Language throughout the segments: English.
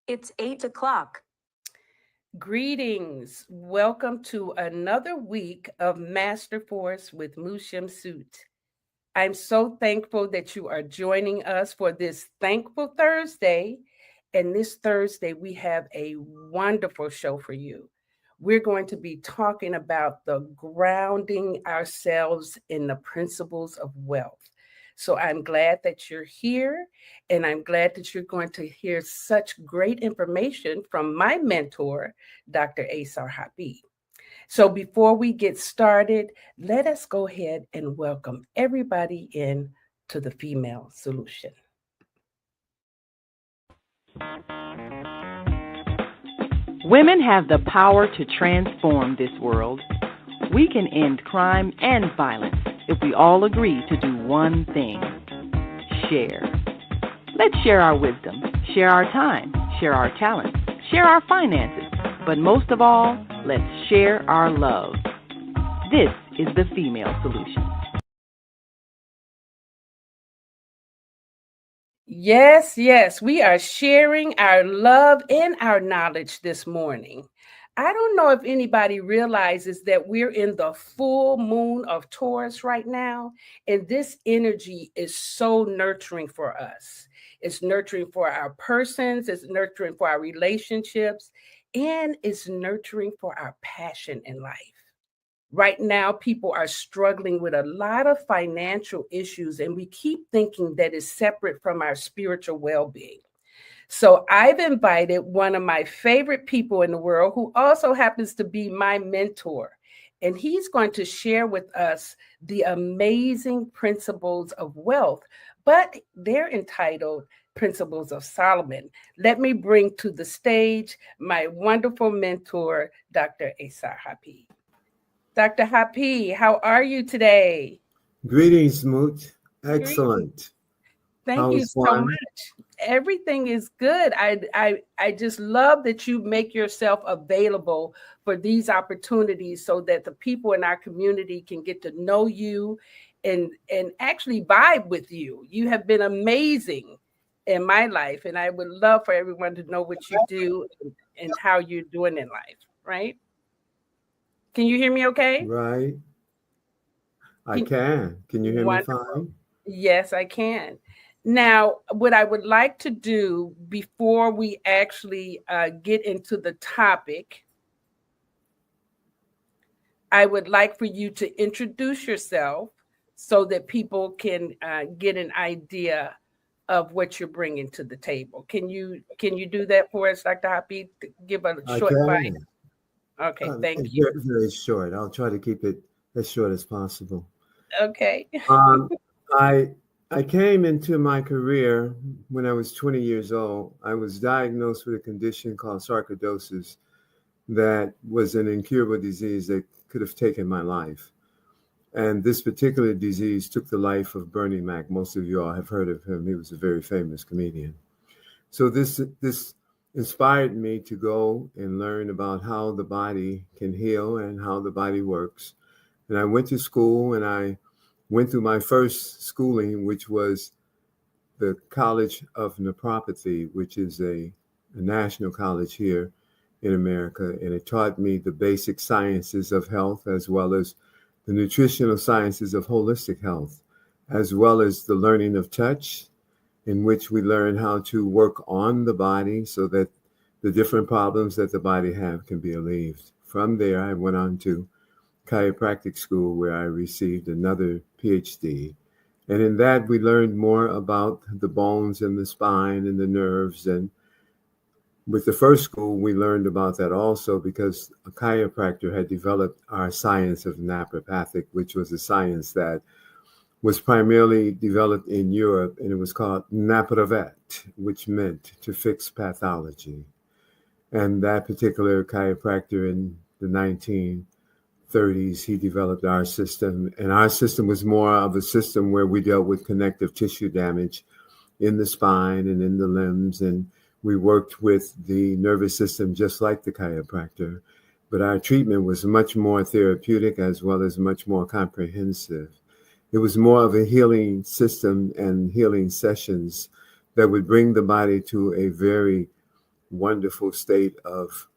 It's 8 o'clock. Greetings. Welcome to another week of Master Force with Shemsu-t. I'm so thankful that you are joining us for this Thankful Thursday. And this Thursday, we have a wonderful show for you. We're going to be talking about the grounding ourselves in the principles of wealth. So I'm glad that you're here, and I'm glad that you're going to hear such great information from my mentor, Dr. Asar Hapi. So before we get started, let us go ahead and welcome everybody in to the Female Solution. Women have the power to transform this world. We can end crime and violence if we all agree to do one thing: share. Let's share our wisdom, share our time, share our talents, share our finances, but most of all, let's share our love. This is the Female Solution. Yes, we are sharing our love and our knowledge this morning. I don't know if anybody realizes that we're in the full moon of Taurus right now, and this energy is so nurturing for us. It's nurturing for our persons, it's nurturing for our relationships, and it's nurturing for our passion in life. Right now, people are struggling with a lot of financial issues, and we keep thinking that it's separate from our spiritual well being. So, I've invited one of my favorite people in the world who also happens to be my mentor, and he's going to share with us the amazing principles of wealth, but they're entitled Principles of Solomon. Let me bring to the stage my wonderful mentor, Dr. Asar Hapi. Dr. Hapi, how are you today? Greetings, Moot. Greetings. Excellent. Thank you How's so one? much. Everything is good. I just love that you make yourself available for these opportunities so that the people in our community can get to know you and actually vibe with you. You have been amazing in my life, and I would love for everyone to know what you do and how you're doing in life, right? Can you hear me okay? Right. I Can, can. Can you hear me wonderful. fine? Yes, I can. Now, what I would like to do before we actually get into the topic, I would like for you to introduce yourself so that people can get an idea of what you're bringing to the table. Can you do that for us, Dr. Happy? Give a I short bite. can. Okay, thank It's you. very, very short. I'll try to keep it as short as possible. Okay. Um, I I came into my career when I was 20 years old. I was diagnosed with a condition called sarcoidosis that was an incurable disease that could have taken my life. And this particular disease took the life of Bernie Mac. Most of you all have heard of him. He was a very famous comedian. So this inspired me to go and learn about how the body can heal and how the body works. And I went to school and I went through my first schooling, which was the College of Naturopathy, which is a national college here in America. And it taught me the basic sciences of health as well as the nutritional sciences of holistic health, as well as the learning of touch, in which we learn how to work on the body so that the different problems that the body have can be alleviated. From there, I went on to chiropractic school where I received another PhD. And in that, we learned more about the bones and the spine and the nerves. And with the first school, we learned about that also because a chiropractor had developed our science of naturopathic, which was a science that was primarily developed in Europe, and it was called napravet, which meant to fix pathology. And that particular chiropractor in the 1930s, he developed our system. And our system was more of a system where we dealt with connective tissue damage in the spine and in the limbs. And we worked with the nervous system just like the chiropractor. But our treatment was much more therapeutic as well as much more comprehensive. It was more of a healing system and healing sessions that would bring the body to a very wonderful state of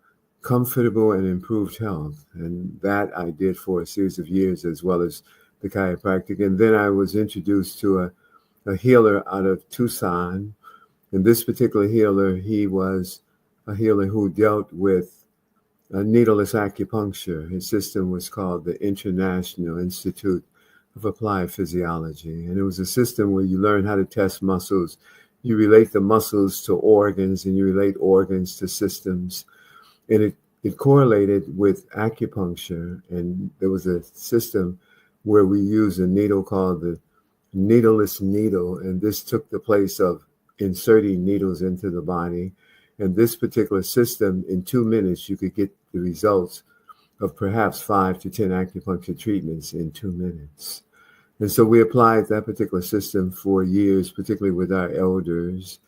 comfortable and improved health. And that I did for a series of years, as well as the chiropractic. And then I was introduced to a healer out of Tucson. And this particular healer, he was a healer who dealt with needleless acupuncture. His system was called the International Institute of Applied Physiology. And it was a system where you learn how to test muscles. You relate the muscles to organs, and you relate organs to systems. And it correlated with acupuncture. And there was a system where we used a needle called the needleless needle. And this took the place of inserting needles into the body. And this particular system, in 2 minutes, you could get the results of perhaps 5 to 10 acupuncture treatments in 2 minutes. And so we applied that particular system for years, particularly with our elders.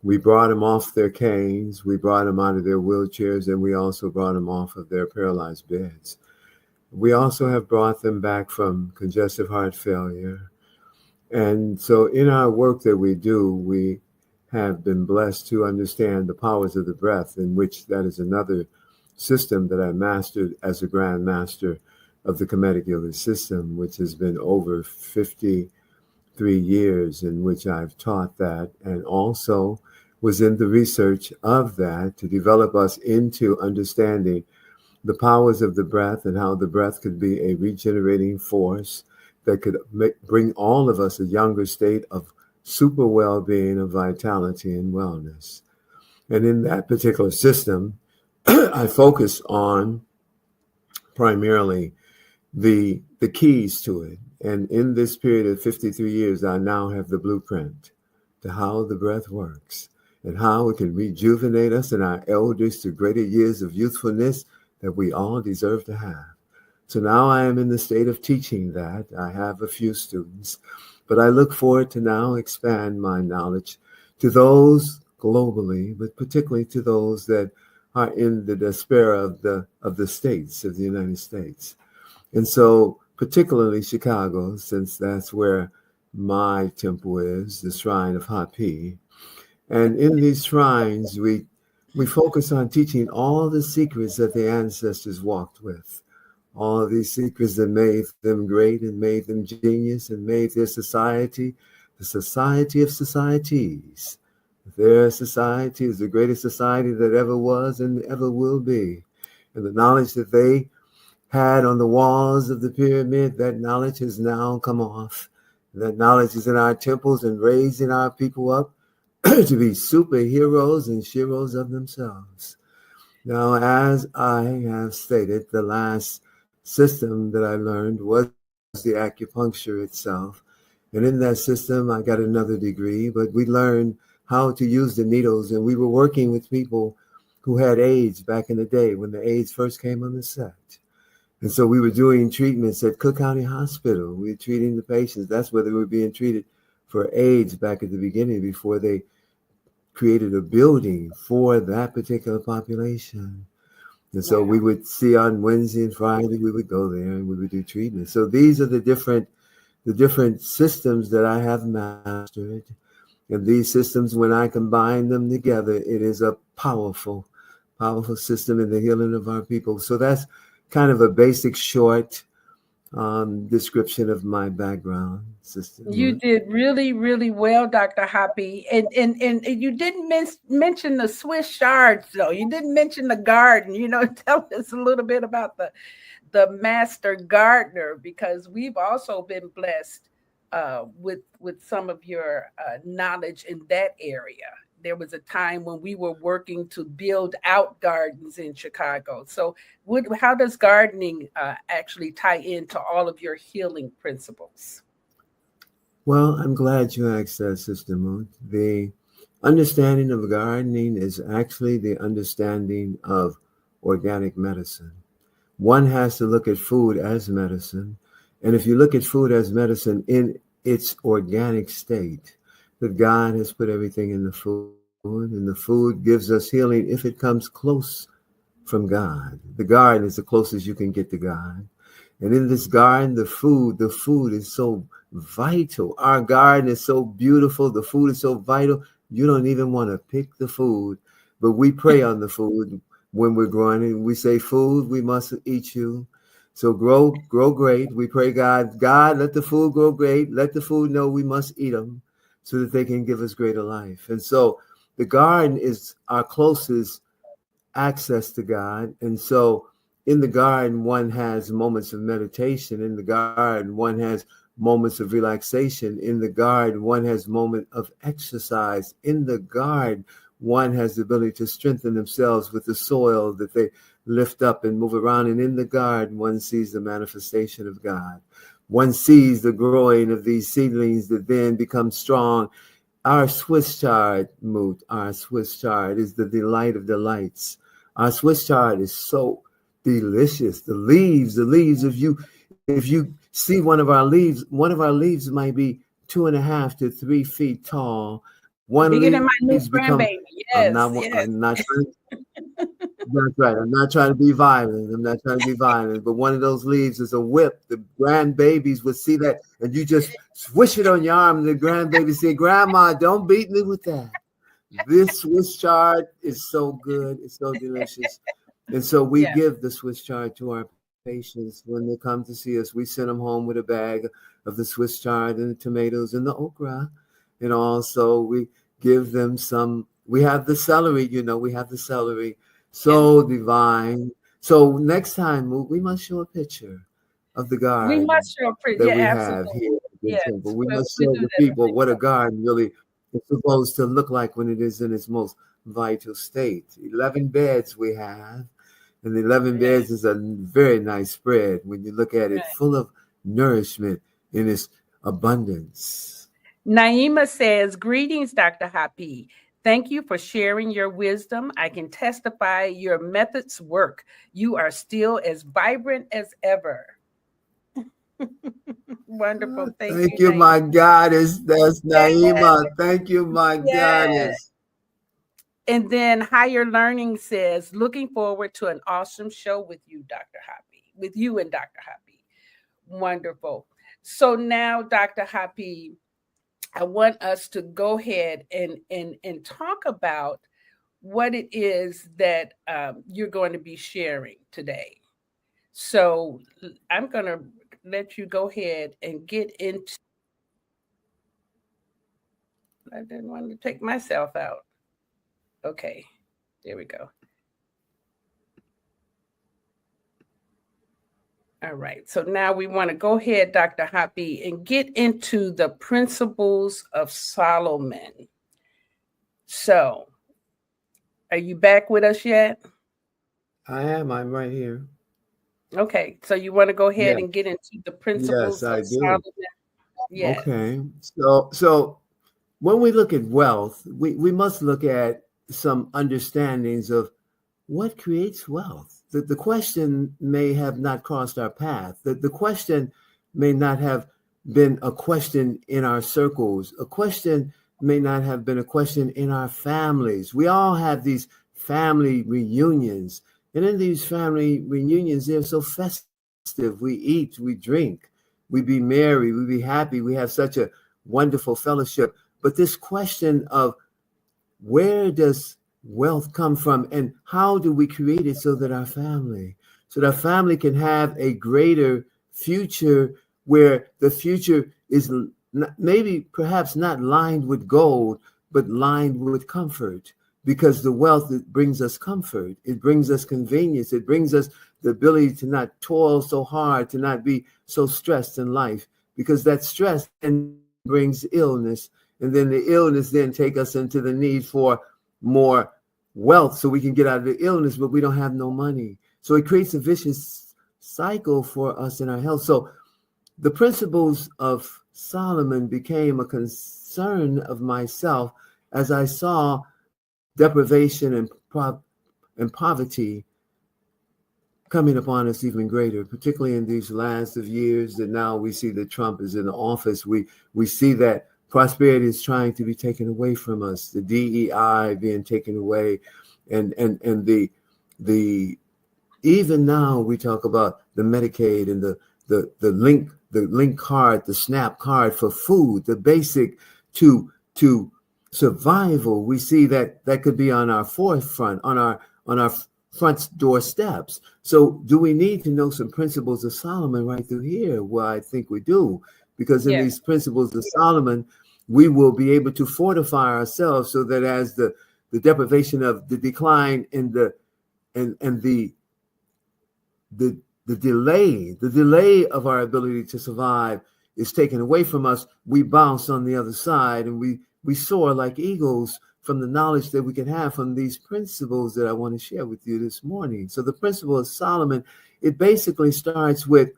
We brought them off their canes, we brought them out of their wheelchairs, and we also brought them off of their paralyzed beds. We also have brought them back from congestive heart failure. And so in our work that we do, we have been blessed to understand the powers of the breath, in which that is another system that I mastered as a Grand Master of the Kemetic Yoga system, which has been over 53 years in which I've taught that, and also was in the research of that to develop us into understanding the powers of the breath and how the breath could be a regenerating force that could bring all of us a younger state of super well-being, of vitality and wellness. And in that particular system, I focus on primarily the keys to it. And in this period of 53 years, I now have the blueprint to how the breath works and how it can rejuvenate us and our elders to greater years of youthfulness that we all deserve to have. So now I am in the state of teaching that. I have a few students, but I look forward to now expand my knowledge to those globally, but particularly to those that are in the diaspora of the states of the United States. And so particularly Chicago, since that's where my temple is, the shrine of Hapi. And in these shrines, we focus on teaching all the secrets that the ancestors walked with, all of these secrets that made them great and made them genius and made their society the society of societies. Their society is the greatest society that ever was and ever will be. And the knowledge that they had on the walls of the pyramid, that knowledge has now come off. That knowledge is in our temples and raising our people up to be superheroes and sheroes of themselves. Now, as I have stated, the last system that I learned was the acupuncture itself. And in that system, I got another degree, but we learned how to use the needles. And we were working with people who had AIDS back in the day when the AIDS first came on the set. And so we were doing treatments at Cook County Hospital. We were treating the patients. That's where they were being treated for AIDS back at the beginning, before they created a building for that particular population. And so we would see on Wednesday and Friday, we would go there and we would do treatment. So these are the different systems that I have mastered. And these systems, when I combine them together, it is a powerful, powerful system in the healing of our people. So that's kind of a basic, short description of my background system. You did really, really well, Dr. Hapi. And you didn't mention the Swiss shards, though. You didn't mention the garden. Tell us a little bit about the master gardener, because we've also been blessed with some of your knowledge in that area. There was a time when we were working to build out gardens in Chicago. So how does gardening actually tie into all of your healing principles? Well, I'm glad you asked that, Sister Moon. The understanding of gardening is actually the understanding of organic medicine. One has to look at food as medicine. And if you look at food as medicine in its organic state, that God has put everything in the food, and the food gives us healing if it comes close from God. The garden is the closest you can get to God. And in this garden, the food is so vital. Our garden is so beautiful. The food is so vital. You don't even want to pick the food but we pray on the food when we're growing it. We say, food, we must eat you. So grow great. We pray, God, let the food grow great. Let the food know we must eat them so that they can give us greater life. And so the garden is our closest access to God. And so in the garden, one has moments of meditation. In the garden, one has moments of relaxation. In the garden, one has moment of exercise. In the garden, one has the ability to strengthen themselves with the soil that they lift up and move around. And in the garden, one sees the manifestation of God. One sees the growing of these seedlings that then become strong. Our Swiss chard, Moot, our Swiss chard is the delight of delights. Our Swiss chard is so delicious. The leaves, if you see one of our leaves might be 2.5 to 3 feet tall. One Bigger than my new leaves become, grandbaby. Yes, I'm not trying, that's right. I'm not trying to be violent. But one of those leaves is a whip. The grandbabies would see that, and you just swish it on your arm. And the grandbaby say, "Grandma, don't beat me with that." This Swiss chard is so good. It's so delicious. And so we give the Swiss chard to our patients when they come to see us. We send them home with a bag of the Swiss chard and the tomatoes and the okra. And also we give them some. We have the celery, So divine. So next time we must show a picture of the garden we must show that we have absolutely. here at the Yes, temple. We must we'll show do the that people next what a time. garden really is supposed to look like when it is in its most vital state. 11 beds we have, and the 11 beds is a very nice spread when you look at it, full of nourishment in its abundance. Naima says, greetings, Dr. Hapi. Thank you for sharing your wisdom. I can testify your methods work. You are still as vibrant as ever. Wonderful. Thank you, my goddess. That's Naima. Thank you, my goddess. And then Higher Learning says, looking forward to an awesome show with you, Dr. Hapi, with you and Dr. Hapi. Wonderful. So now, Dr. Hapi, I want us to go ahead and talk about what it is that you're going to be sharing today. So I'm going to let you go ahead and get into. I didn't want to take myself out. Okay, there we go. All right, so now we want to go ahead, Dr. Hapi, and get into the principles of Solomon. So, are you back with us yet? I am. I'm right here. Okay, so you want to go ahead and get into the principles of Solomon? Yes. Okay, so when we look at wealth, we must look at some understandings of what creates wealth. The question may have not crossed our path. The question may not have been a question in our circles. A question may not have been a question in our families. We all have these family reunions. And in these family reunions, they're so festive. We eat, we drink, we be merry, we be happy. We have such a wonderful fellowship. But this question of where does wealth come from and how do we create it so that our family can have a greater future, where the future is perhaps not lined with gold, but lined with comfort, because the wealth, it brings us comfort. It brings us convenience. It brings us the ability to not toil so hard, to not be so stressed in life, because that stress then brings illness. And then the illness then take us into the need for more wealth so we can get out of the illness, but we don't have no money. So it creates a vicious cycle for us in our health. So the principles of Solomon became a concern of myself as I saw deprivation and poverty coming upon us even greater, particularly in these last of years that now we see that Trump is in office. We see that prosperity is trying to be taken away from us, the DEI being taken away, and the even now we talk about the Medicaid and the link card, the SNAP card for food, the basic to survival, we see that that could be on our forefront, on our front door steps. So do we need to know some principles of Solomon right through here? Well, I think we do, because in these Yes. principles of Solomon, we will be able to fortify ourselves so that as the deprivation of the decline in and the delay of our ability to survive is taken away from us, we bounce on the other side, and we soar like eagles from the knowledge that we can have from these principles that I want to share with you this morning. So the principle of Solomon, it basically starts with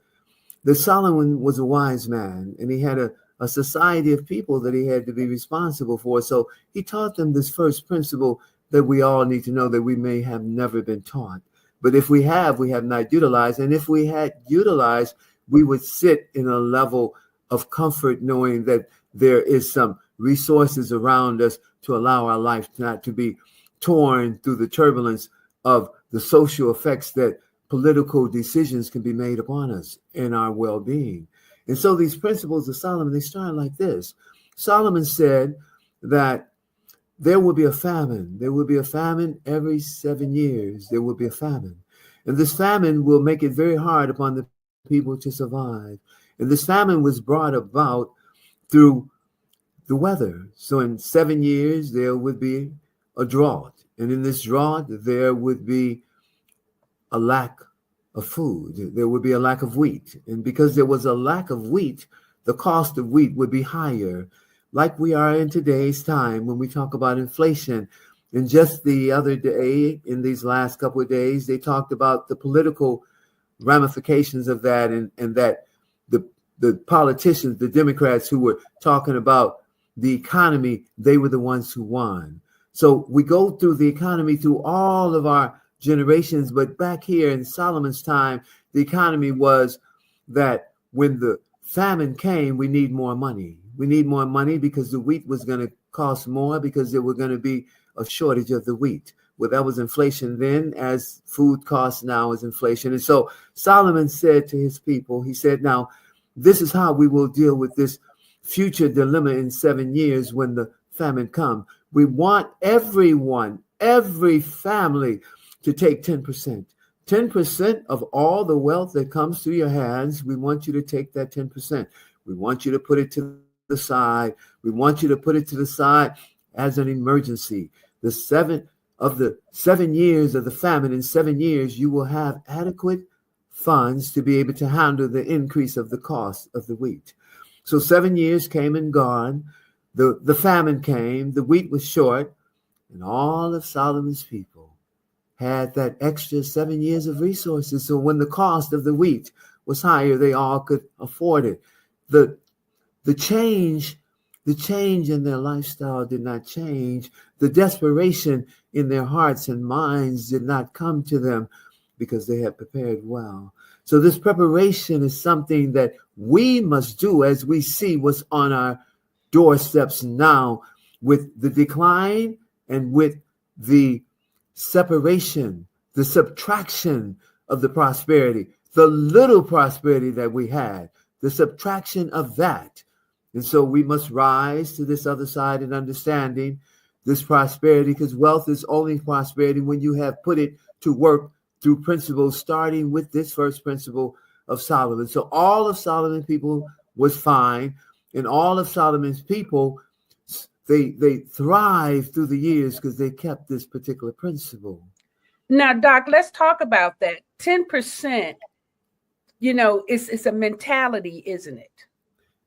that Solomon was a wise man, and he had a society of people that he had to be responsible for. So he taught them this first principle that we all need to know, that we may have never been taught. But if we have not utilized. And if we had utilized, we would sit in a level of comfort knowing that there is some resources around us to allow our life not to be torn through the turbulence of the social effects that political decisions can be made upon us and our well-being. And so these principles of Solomon, they start like this. Solomon said that there will be a famine. There will be a famine every 7 years. There will be a famine. And this famine will make it very hard upon the people to survive. And this famine was brought about through the weather. So in 7 years, there would be a drought. And in this drought, there would be a lack of food. There would be a lack of wheat. And because there was a lack of wheat, the cost of wheat would be higher, like we are in today's time when we talk about inflation. And just the other day, in these last couple of days, they talked about the political ramifications of that, and that the politicians, the Democrats who were talking about the economy, they were the ones who won. So we go through the economy through all of our generations, but back here in Solomon's time, the economy was that when the famine came, we need more money. We need more money because the wheat was going to cost more, because there were going to be a shortage of the wheat. Well, that was inflation then, as food costs now is inflation. And so Solomon said to his people, he said, now, this is how we will deal with this future dilemma in 7 years when the famine comes. We want everyone, every family, to take 10%. 10% of all the wealth that comes through your hands, we want you to take that 10%. We want you to put it to the side. We want you to put it to the side as an emergency. The 7 years of the famine, in 7 years, you will have adequate funds to be able to handle the increase of the cost of the wheat. So 7 years came and gone. The famine came, the wheat was short, and all of Solomon's people had that extra 7 years of resources. So when the cost of the wheat was higher, they all could afford it. The change in their lifestyle did not change. The desperation in their hearts and minds did not come to them, because they had prepared well. So this preparation is something that we must do as we see what's on our doorsteps now, with the decline and with the separation, the subtraction of the prosperity, the little prosperity that we had, the subtraction of that. And so we must rise to this other side and understanding this prosperity, because wealth is only prosperity when you have put it to work through principles, starting with this first principle of Solomon. So all of Solomon's people was fine, and all of Solomon's people, they thrived through the years because they kept this particular principle. Now, Doc, let's talk about that. 10%, it's a mentality, isn't it?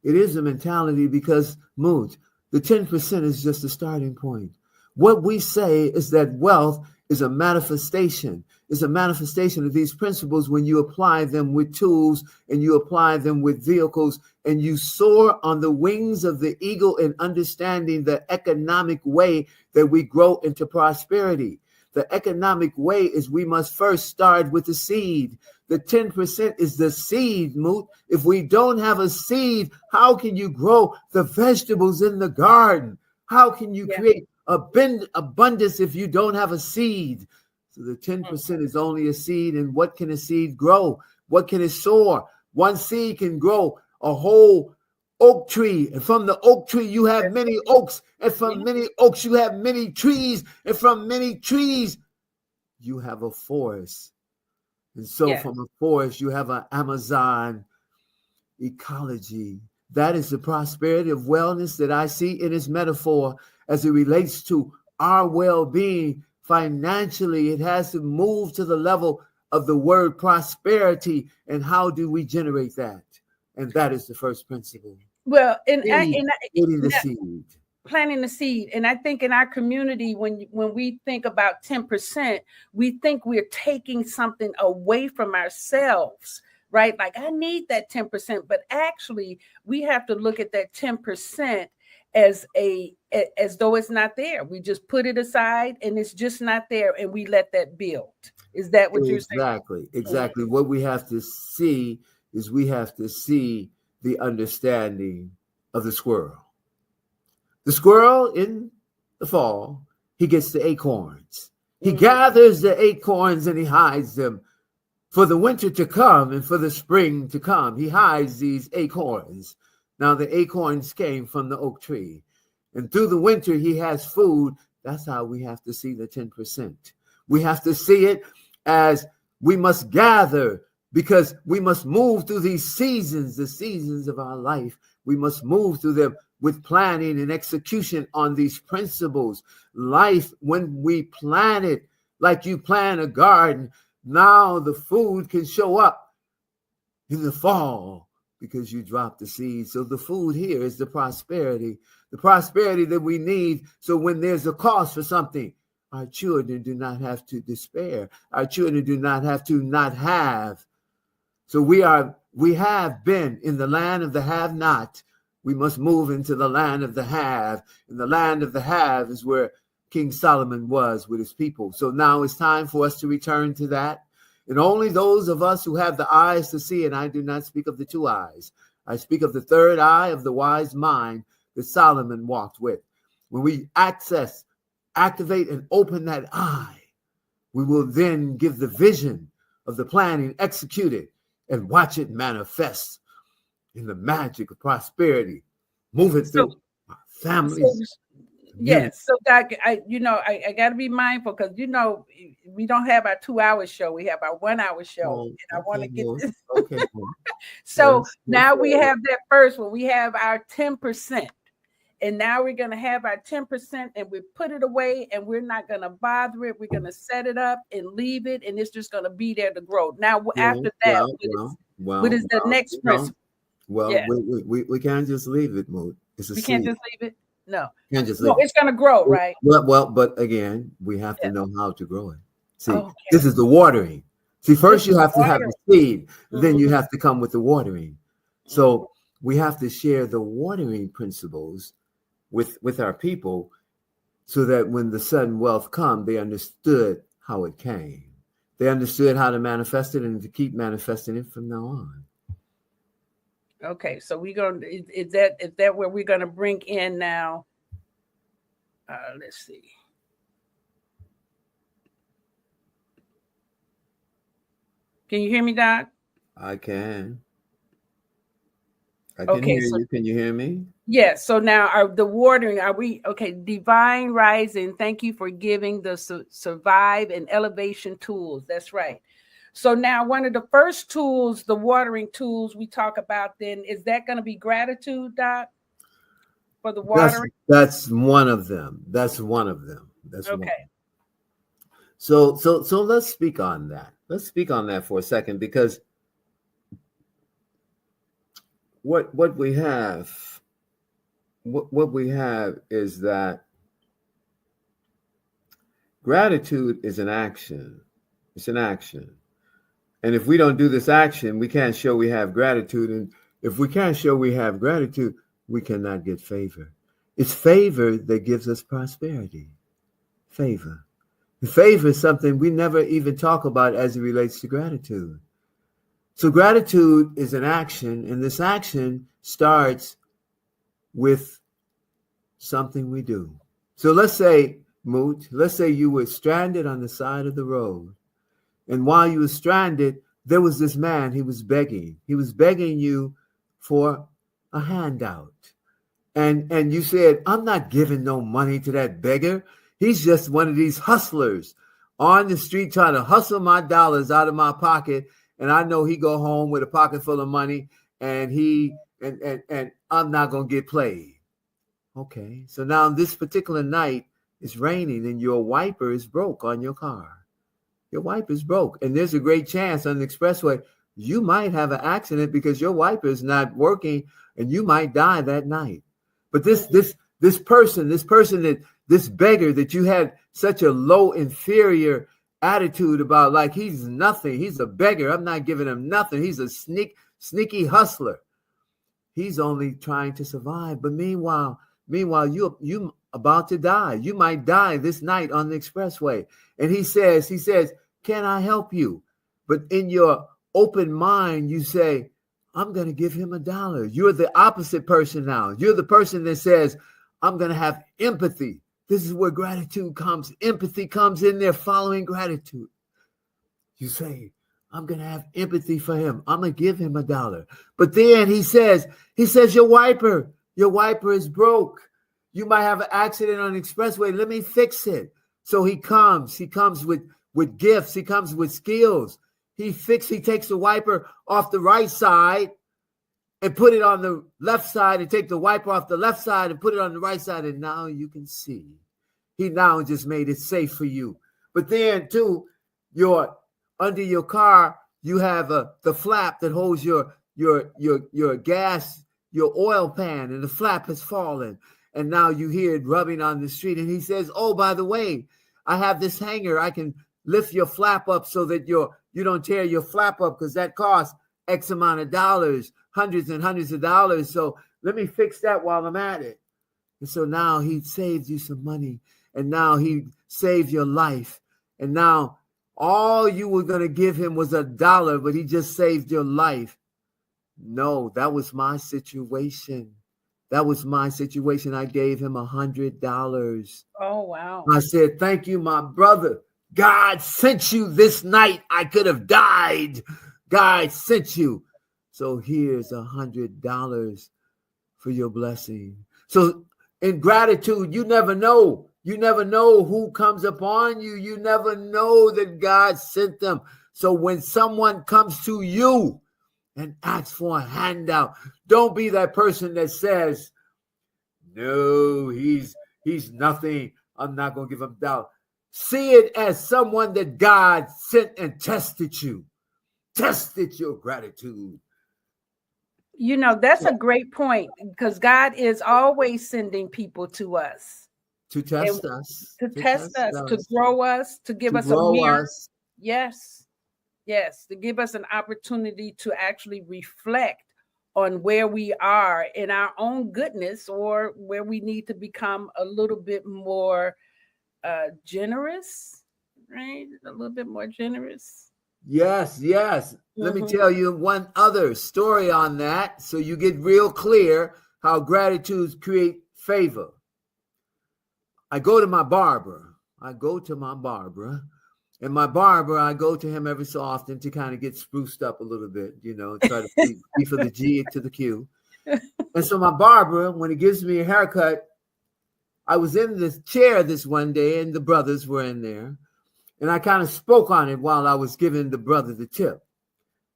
It is a mentality, because, Moot, the 10% is just a starting point. What we say is that wealth is a manifestation. It's a manifestation of these principles when you apply them with tools and you apply them with vehicles, and you soar on the wings of the eagle in understanding the economic way that we grow into prosperity. The economic way is we must first start with the seed. The 10% is the seed, Moot. If we don't have a seed, how can you grow the vegetables in the garden? How can you create abundance if you don't have a seed? So the 10% is only a seed. And what can a seed grow? What can it soar? One seed can grow a whole oak tree, and from the oak tree you have many oaks, and from many oaks you have many trees, and from many trees you have a forest. And so from a forest you have an Amazon ecology. That is the prosperity of wellness that I see in its metaphor as it relates to our well-being. Financially, it has to move to the level of the word prosperity. And how do we generate that? And that is the first principle. Well, Eating the seed. Planting the seed. And I think in our community, when we think about 10%, we think we're taking something away from ourselves, right? Like, I need that 10%, but actually we have to look at that 10% as though it's not there. We just put it aside and it's just not there, and we let that build. Is that what you're saying? Exactly. What we have to see is we have to see the understanding of the squirrel. The squirrel in the fall, he gets the acorns. He gathers the acorns and he hides them for the winter to come and for the spring to come. He hides these acorns. Now the acorns came from the oak tree. And through the winter, he has food. That's how we have to see the 10%. We have to see it as we must gather, because we must move through these seasons, the seasons of our life. We must move through them with planning and execution on these principles. Life, when we plan it, like you plan a garden, now the food can show up in the fall because you dropped the seed. So the food here is the prosperity that we need. So when there's a cost for something, our children do not have to despair. Our children do not have to not have. So we have been in the land of the have not. We must move into the land of the have. And the land of the have is where King Solomon was with his people. So now it's time for us to return to that. And only those of us who have the eyes to see, and I do not speak of the two eyes, I speak of the third eye of the wise mind that Solomon walked with. When we activate and open that eye, we will then give the vision of the planning, execute it, and watch it manifest in the magic of prosperity, move it through our families. Yes. So Doc, I got to be mindful, because, we don't have our 2-hour show. We have our 1-hour show. And I want to get this. Okay. So now we have that first one. We have our 10%. And now we're going to have our 10%, and we put it away, and we're not going to bother it. We're going to set it up and leave it, and it's just going to be there to grow. Now, after that, what is the next principle? Well, we can't just leave it, Moot. We can't just leave it? No. Can't just leave it. It's going to grow, right? Well, but again, we have to know how to grow it. See, This is the watering. See, first you have to have the seed, then you have to come with the watering. So we have to share the watering principles with our people, so that when the sudden wealth come, they understood how it came. They understood how to manifest it and to keep manifesting it from now on. Okay, so we're going to, is that where we're going to bring in now? Let's see. Can you hear me, Doc? I can. I can hear you. Can you hear me? Yes. So now the watering, are we okay? Divine rising. Thank you for giving the survive and elevation tools. That's right. So now one of the first tools, the watering tools we talk about, then is that going to be gratitude, Doc? For the watering? That's one of them. That's one of them. That's okay. So let's speak on that. Let's speak on that for a second, because what we have is that gratitude is an action. It's an action. And if we don't do this action, we can't show we have gratitude. And if we can't show we have gratitude, we cannot get favor. It's favor that gives us prosperity. Favor. Favor is something we never even talk about as it relates to gratitude. So gratitude is an action, and this action starts with something we do. So let's say, Moot, let's say you were stranded on the side of the road. And while you were stranded, there was this man, he was begging. He was begging you for a handout. And you said, I'm not giving no money to that beggar. He's just one of these hustlers on the street trying to hustle my dollars out of my pocket. And I know he go home with a pocket full of money and and I'm not going to get played. Okay. So now this particular night it's raining and your wiper is broke on your car. Your wiper is broke. And there's a great chance on the expressway you might have an accident because your wiper is not working and you might die that night. But this beggar that you had such a low, inferior attitude about, like he's nothing. He's a beggar. I'm not giving him nothing. He's a sneaky hustler. He's only trying to survive. But meanwhile, you about to die. You might die this night on the expressway. And he says, can I help you? But in your open mind, you say, I'm going to give him $1. You're the opposite person now. You're the person that says, I'm going to have empathy. This is where gratitude comes. Empathy comes in there following gratitude. You say, I'm going to have empathy for him. I'm going to give him $1. But then he says, your wiper is broke. You might have an accident on the expressway. Let me fix it. So he comes with gifts. He comes with skills. He takes the wiper off the right side and put it on the left side and take the wiper off the left side and put it on the right side. And now you can see. He now just made it safe for you. But then too, under your car, you have the flap that holds your gas, your oil pan, and the flap has fallen. And now you hear it rubbing on the street. And he says, oh, by the way, I have this hanger. I can lift your flap up so that you don't tear your flap up because that costs X amount of dollars, hundreds and hundreds of dollars. So let me fix that while I'm at it. And so now he saved you some money. And now he saved your life. And now all you were going to give him was $1, but he just saved your life. No, that was my situation. I gave him $100. Oh, wow. I said, thank you, my brother. God sent you this night. I could have died. God sent you. So here's $100 for your blessing. So in gratitude, you never know. You never know who comes upon you. You never know that God sent them. So when someone comes to you and asks for a handout, don't be that person that says, no, he's nothing. I'm not going to give him $1. See it as someone that God sent and tested you. Tested your gratitude. You know, that's a great point because God is always sending people to us. To test us. To test us, to grow us, to give us a mirror. Yes. Yes. To give us an opportunity to actually reflect on where we are in our own goodness or where we need to become a little bit more generous, right? A little bit more generous. Yes. Let me tell you one other story on that so you get real clear how gratitude create favor. I go to my barber. And my barber, I go to him every so often to kind of get spruced up a little bit, try to be for the G to the Q. And so my barber, when he gives me a haircut, I was in this chair this one day and the brothers were in there. And I kind of spoke on it while I was giving the brother the tip.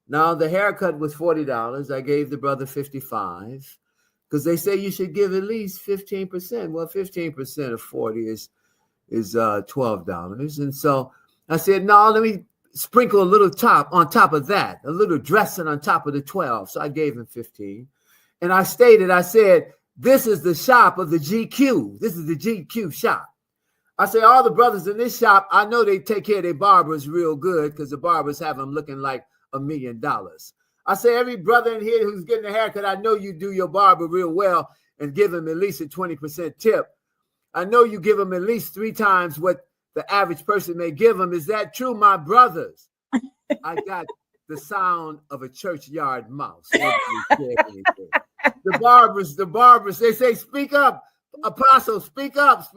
Now, the haircut was $40. I gave the brother $55 because they say you should give at least 15%. Well, 15% of 40 is $12. And so I said, no, let me sprinkle a little on top of that, a little dressing on top of the 12. So I gave him 15. And I said, this is the shop of the GQ. This is the GQ shop. I say, all the brothers in this shop, I know they take care of their barbers real good because the barbers have them looking like $1 million. I say, every brother in here who's getting a haircut, I know you do your barber real well and give him at least a 20% tip. I know you give him at least 3 times what the average person may give him. Is that true, my brothers? I got the sound of a churchyard mouse. The barbers, they say, speak up, apostle, speak up.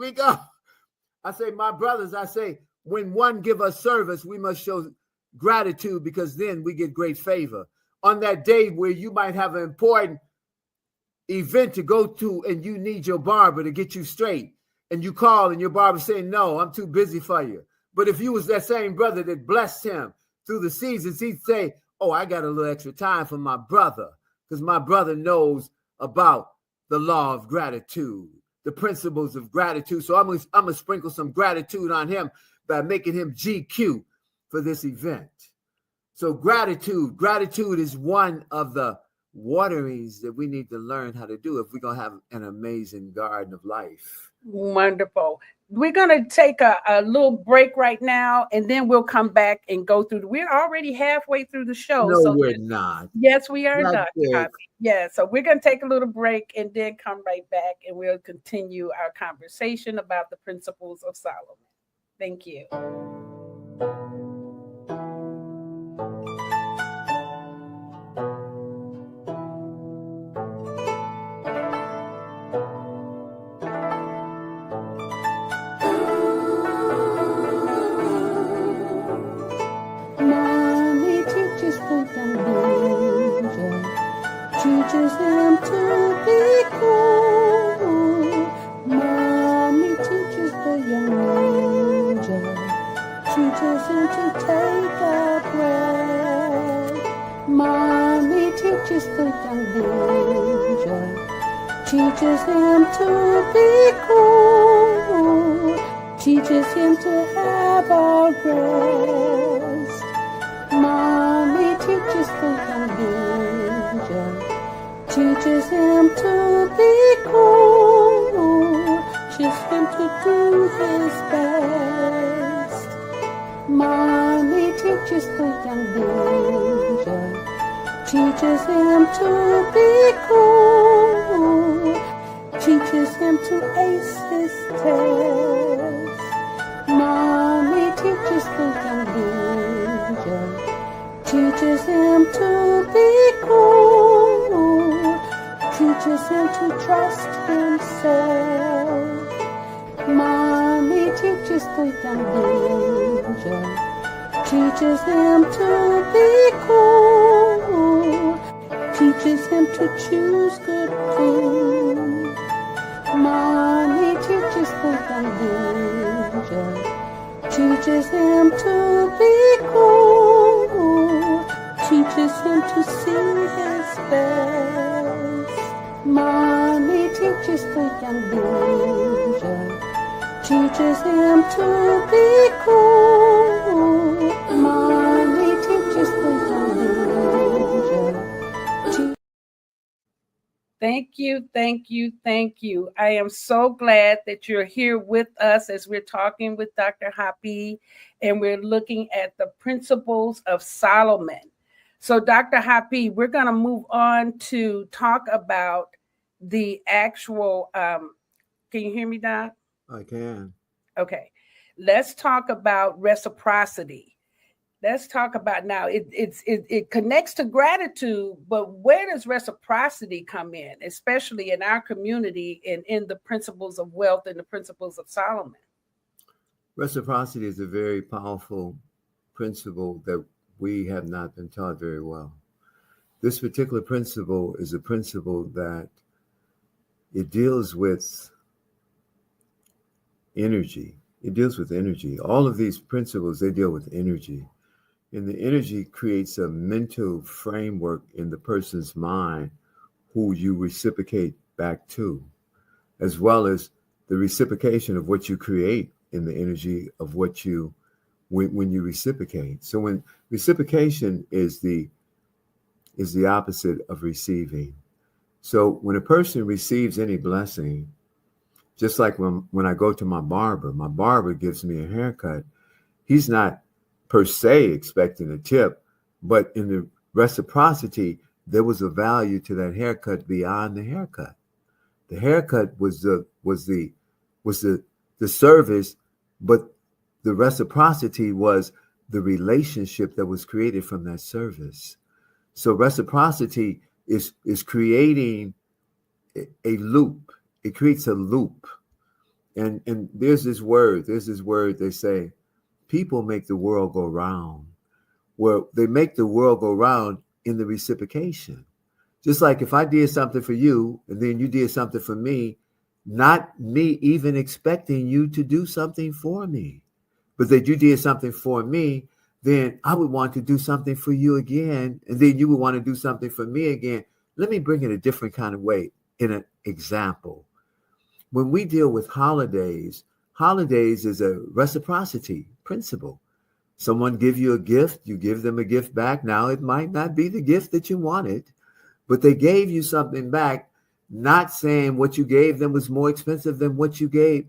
I say, my brothers, when one give us service, we must show gratitude because then we get great favor. On that day where you might have an important event to go to and you need your barber to get you straight, and you call and your barber saying, no, I'm too busy for you. But if you was that same brother that blessed him through the seasons, he'd say, oh, I got a little extra time for my brother, because my brother knows about the law of gratitude, the principles of gratitude. So I'm gonna sprinkle some gratitude on him by making him GQ for this event. So gratitude is one of the waterings that we need to learn how to do if we're going to have an amazing garden of life. Wonderful. We're going to take a little break right now, and then we'll come back and go through. We're already halfway through the show. No, so we're not. Yes, we are, Not Dr. Hapi. Yeah, so we're going to take a little break and then come right back, and we'll continue our conversation about the principles of Solomon. Thank you. Teaches him to be cool. Mommy teaches the young ninja. Teaches him to take a breath. Mommy teaches the young ninja. Teaches him to be cool. Teaches him to have a rest. Mommy teaches the young ninja. Teaches him to be cool. Teaches him to do his best. Mommy teaches the young ninja. Teaches him to be cool. Teaches him to ace his test. Mommy teaches the young ninja. Teaches him to be cool. Teaches him to trust himself. Mommy teaches the young ninja. Teaches him to be cool. Teaches him to choose good food. Mommy teaches the young ninja. Teaches him to be cool. Teaches him to see his best. Mommy teaches the young ninja. Teaches him to be cool. Mommy teaches the young ninja. Thank you, thank you, thank you. I am so glad that you're here with us as we're talking with Dr. Hapi, and we're looking at the principles of Solomon. So, Dr. Hapi, we're going to move on to talk about the actual, can you hear me, Doc? I can. Okay. Let's talk about reciprocity. Let's talk about now. It connects to gratitude, but where does reciprocity come in, especially in our community and in the principles of wealth and the principles of Solomon? Reciprocity is a very powerful principle that we have not been taught very well. This particular principle is a principle that it deals with energy. It deals with energy. All of these principles, they deal with energy. And the energy creates a mental framework in the person's mind who you reciprocate back to, as well as the reciprocation of what you create in the energy of what you, when you reciprocate. So when reciprocation is the opposite of receiving. So when a person receives any blessing, just like when I go to my barber gives me a haircut, he's not per se expecting a tip, but in the reciprocity, there was a value to that haircut beyond the haircut. The haircut was the service, but the reciprocity was the relationship that was created from that service. So reciprocity is creating a loop. It creates a loop. And there's this word they say, people make the world go round. Well, they make the world go round in the reciprocation. Just like if I did something for you and then you did something for me, not me even expecting you to do something for me, but that you did something for me, then I would want to do something for you again. And then you would want to do something for me again. Let me bring it a different kind of way in an example. When we deal with holidays is a reciprocity principle. Someone give you a gift, you give them a gift back. Now, it might not be the gift that you wanted, but they gave you something back, not saying what you gave them was more expensive than what they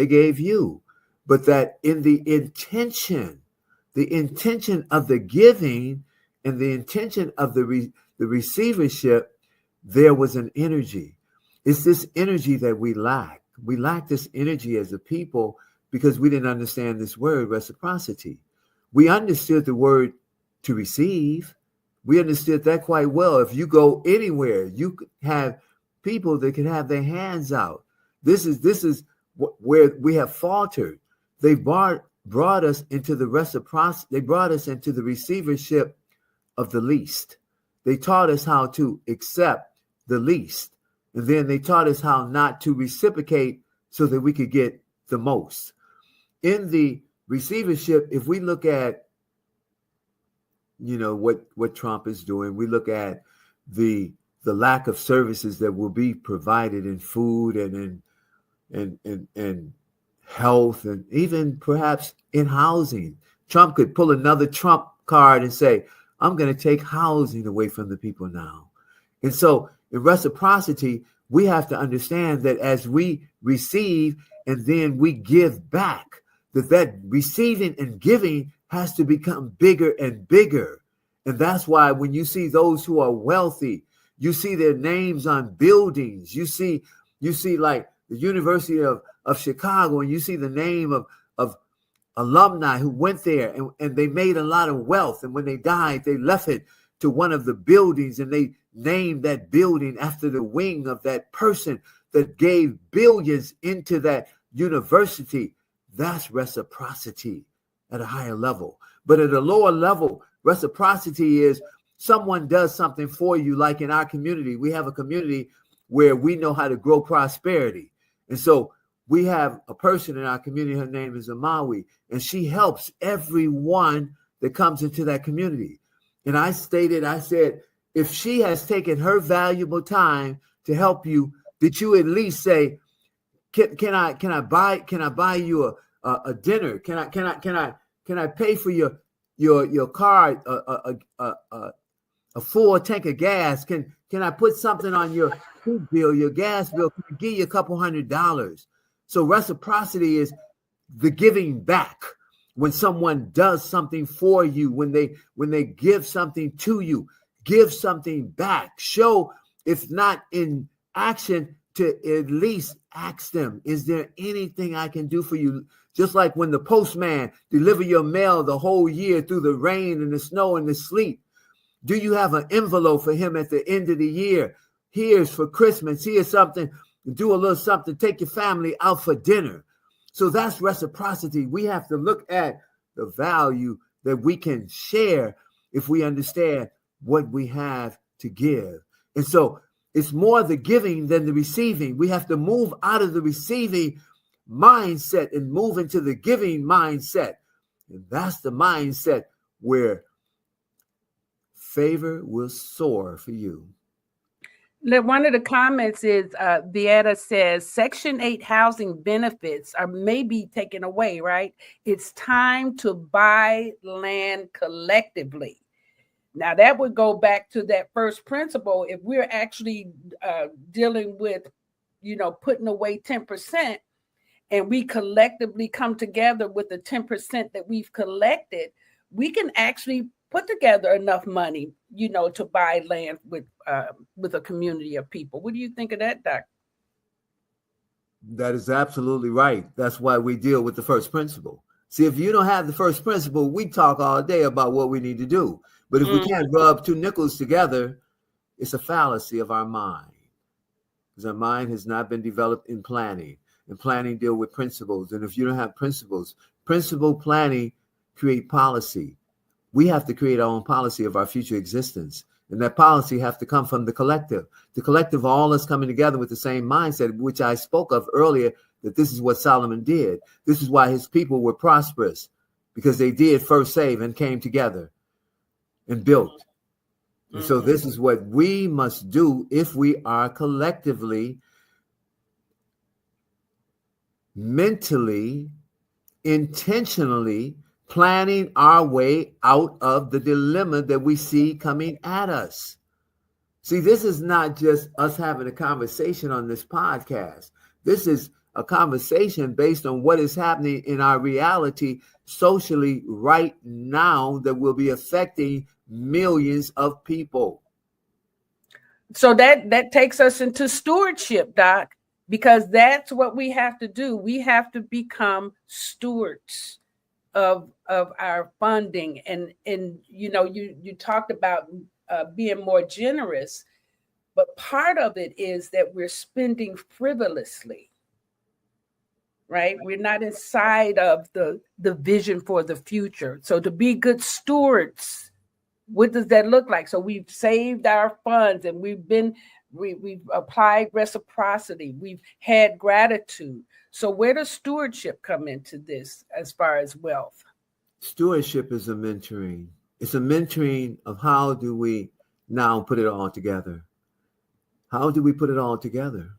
gave you, but that in the intention of the giving and the intention of the receivership, there was an energy. It's this energy that we lack. We lack this energy as a people because we didn't understand this word reciprocity. We understood the word to receive. We understood that quite well. If you go anywhere, you could have people that can have their hands out. This is where we have faltered. They brought us into the reciprocity. They brought us into the receivership of the least. They taught us how to accept the least. And then they taught us how not to reciprocate so that we could get the most. In the receivership, if we look at, what Trump is doing, we look at the lack of services that will be provided in food and in health and even perhaps in housing. Trump could pull another Trump card and say, I'm going to take housing away from the people now. And so in reciprocity, we have to understand that as we receive and then we give back, that receiving and giving has to become bigger and bigger. And that's why when you see those who are wealthy, you see their names on buildings. You see like the University of Chicago, and you see the name of alumni who went there and they made a lot of wealth. And when they died, they left it to one of the buildings and they named that building after the wing of that person that gave billions into that university. That's reciprocity at a higher level. But at a lower level, reciprocity is someone does something for you. Like in our community, we have a community where we know how to grow prosperity. And so we have a person in our community, her name is Amawi, and she helps everyone that comes into that community. And I said, if she has taken her valuable time to help you, did you at least say, can I buy you a dinner? Can I pay for your car, a full tank of gas? Can I put something on your food bill, your gas bill? Can I give you a couple $100? So reciprocity is the giving back. When someone does something for you, when they give something to you, give something back. Show, if not in action, to at least ask them, is there anything I can do for you? Just like when the postman deliver your mail the whole year through the rain and the snow and the sleet. Do you have an envelope for him at the end of the year? Here's for Christmas. Here's something. Do a little something. Take your family out for dinner. So that's reciprocity. We have to look at the value that we can share if we understand what we have to give. And so it's more the giving than the receiving. We have to move out of the receiving mindset and move into the giving mindset. And that's the mindset where favor will soar for you. One of the comments is Vieta says Section 8 housing benefits are maybe taken away, right? It's time to buy land collectively. Now, that would go back to that first principle. If we're actually dealing with, putting away 10% and we collectively come together with the 10% that we've collected, we can actually put together enough money, to buy land with a community of people. What do you think of that, Doc? That is absolutely right. That's why we deal with the first principle. See, if you don't have the first principle, we talk all day about what we need to do. But if we can't rub two nickels together, it's a fallacy of our mind. Because our mind has not been developed in planning. And planning deal with principles. And if you don't have principles, principle planning create policy. We have to create our own policy of our future existence. And that policy have to come from the collective. The collective, all is coming together with the same mindset, which I spoke of earlier, that this is what Solomon did. This is why his people were prosperous, because they did first save and came together and built. And so this is what we must do if we are collectively, mentally, intentionally planning our way out of the dilemma that we see coming at us. See, this is not just us having a conversation on this podcast. This is a conversation based on what is happening in our reality socially right now that will be affecting millions of people. So that takes us into stewardship, Doc, because that's what we have to do. We have to become stewards of our funding. And you know, you talked about being more generous, but part of it is that we're spending frivolously, right? We're not inside of the vision for the future. So to be good stewards, what does that look like? So we've saved our funds, and we've applied reciprocity. We've had gratitude. So where does stewardship come into this as far as wealth? Stewardship is a mentoring. It's a mentoring of how do we now put it all together? How do we put it all together?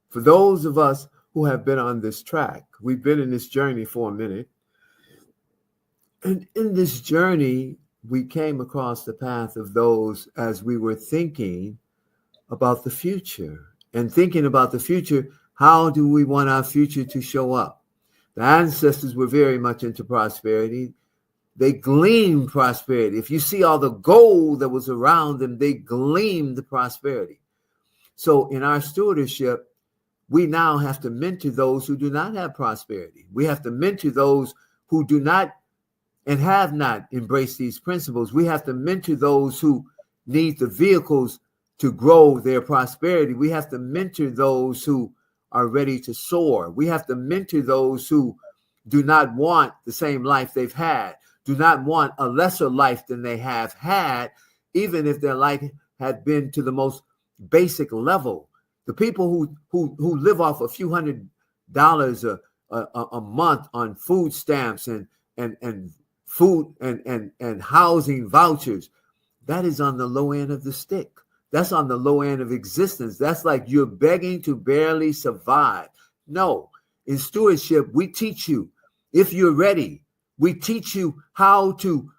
For those of us who have been on this track, we've been in this journey for a minute. And in this journey, we came across the path of those as we were thinking about the future. And thinking about the future, how do we want our future to show up? The ancestors were very much into prosperity. They gleamed prosperity. If you see all the gold that was around them, they gleamed prosperity. So in our stewardship, we now have to mentor those who do not have prosperity. We have to mentor those who do not and have not embraced these principles. We have to mentor those who need the vehicles to grow their prosperity. We have to mentor those who are ready to soar. We have to mentor those who do not want the same life they've had, do not want a lesser life than they have had, even if their life had been to the most basic level. The people who live off a few $100s a month on food stamps and food and housing vouchers, that is on the low end of the stick. That's on the low end of existence. That's like you're begging to barely survive. No, in stewardship, we teach you, if you're ready, we teach you how to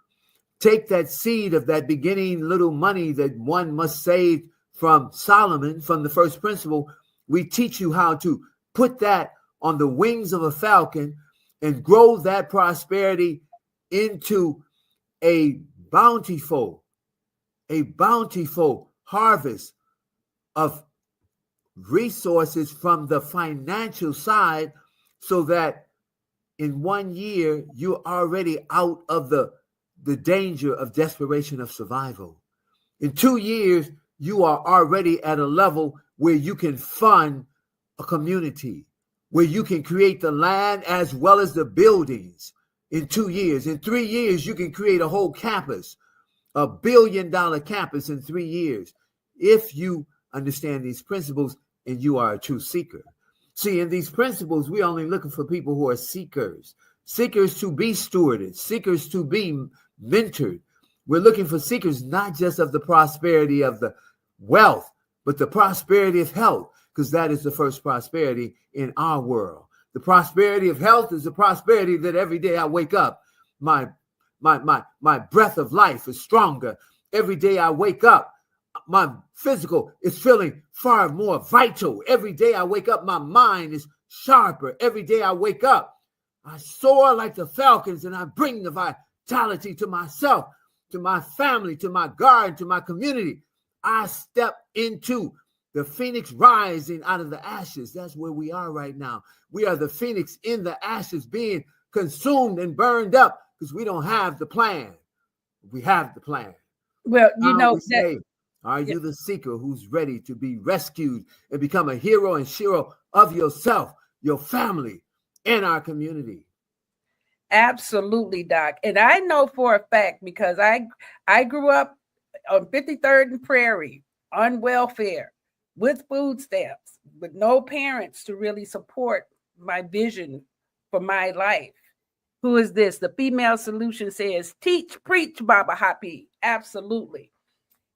take that seed of that beginning little money that one must save from Solomon, from the first principle. We teach you how to put that on the wings of a falcon and grow that prosperity into a bountiful harvest of resources from the financial side, so that in 1 year, you're already out of the danger of desperation of survival. In 2 years, you are already at a level where you can fund a community, where you can create the land as well as the buildings in 2 years. In 3 years, you can create a whole campus, $1 billion campus in 3 years, if you understand these principles and you are a true seeker. See, in these principles, we're only looking for people who are seekers, seekers to be stewarded, seekers to be mentored. We're looking for seekers not just of the prosperity of the wealth, but the prosperity of health, because that is the first prosperity in our world. The prosperity of health is the prosperity that every day I wake up, my breath of life is stronger. Every day I wake up, my physical is feeling far more vital. Every day I wake up, my mind is sharper. Every day I wake up, I soar like the falcons, and I bring the vitality to myself, to my family, to my garden, to my community. I step into the phoenix rising out of the ashes. That's where we are right now. We are the phoenix in the ashes, being consumed and burned up, because we don't have the plan. We have the plan. Well, you know, are you the seeker who's ready to be rescued and become a hero and shero of yourself, your family, and our community? Absolutely, Doc. And I know for a fact, because I grew up on 53rd and Prairie on welfare with food stamps, with no parents to really support my vision for my life. Who is this? The female solution says, teach, preach, Baba Hapi. Absolutely.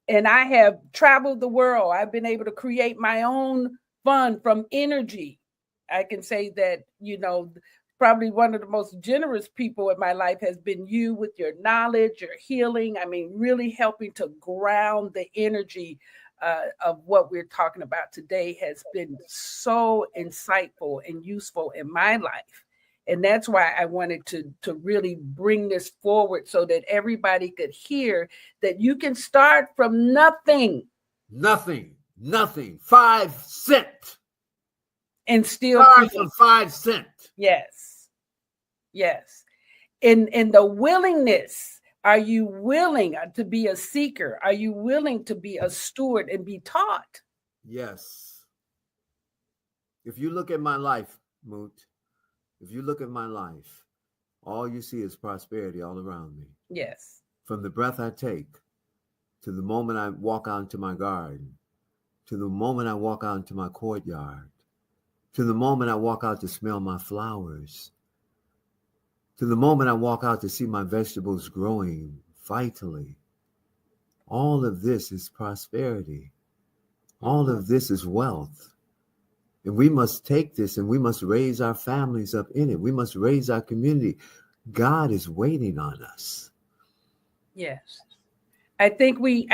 And I have traveled the world. I've been able to create my own fund from energy. I can say that, probably one of the most generous people in my life has been you with your knowledge, your healing. I mean, really helping to ground the energy of what we're talking about today has been so insightful and useful in my life. And that's why I wanted to really bring this forward so that everybody could hear that you can start from nothing. Nothing. 5 cents. And still start from 5 cents. Yes. In the willingness, are you willing to be a seeker? Are you willing to be a steward and be taught? Yes. If you look at my life, Moot, if you look at my life, all you see is prosperity all around me. Yes. From the breath I take, to the moment I walk out into my garden, to the moment I walk out into my courtyard, to the moment I walk out to smell my flowers, to the moment I walk out to see my vegetables growing vitally. All of this is prosperity. All of this is wealth. And we must take this and we must raise our families up in it. We must raise our community. God is waiting on us. Yes. I think we